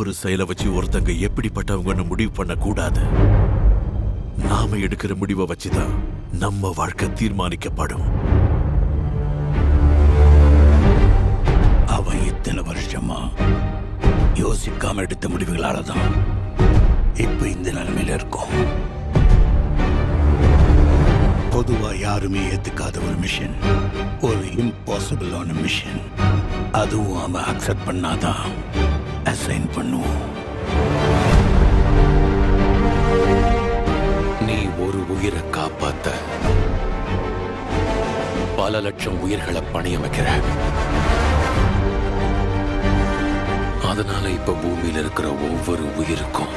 ஒரு செயலை வச்சு ஒருத்தங்க எப்படிப்பட்டவங்கன்னு முடிவு பண்ண கூடாது. நாம எடுக்கிற முடிவை வச்சுதான் நம்ம வாழ்க்கை தீர்மானிக்கப்படும். அவன் இத்தனை வருஷமா யோசிக்காம எடுத்த முடிவுகளாலதான் இப்ப இந்த நிலைமையில இருக்கும். பொதுவா யாருமே ஏத்துக்காத ஒரு மிஷன், ஒரு இம்பாசிபிளான மிஷன், அதுவும் அவன் அக்செப்ட் பண்ணாதான் அசைன் பண்ணுவோம். நீ ஒரு உயிரை காப்பாத்த பல லட்சம் உயிர்களை பணியமைக்கிற. அதனால இப்ப பூமியில இருக்கிற ஒவ்வொரு உயிருக்கும்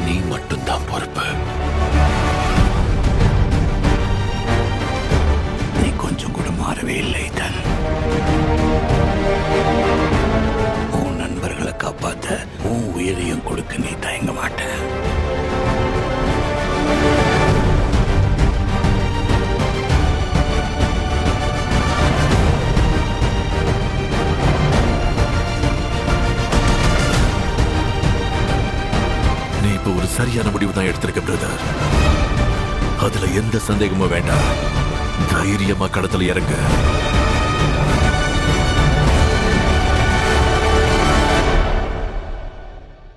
நீ மட்டும்தான் பொறுப்பு. நீ கொஞ்சம் கூட மாறவே இல்லை தான். உன் நண்பர்களை காப்பாத்த உன் உயிரையும் கொடுக்க நீ தயங்க மாட்ட. ஒரு சரியான முடிவு தான் எடுத்திருக்க பிரதர். அதுல எந்த சந்தேகமும் வேண்டாம். தைரியமா கடத்துல இறங்க.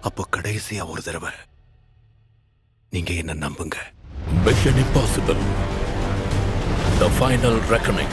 அப்போ கடைசியா ஒரு தடவை நீங்க என்ன நம்புங்க. Mission Impossible, The Final Reckoning.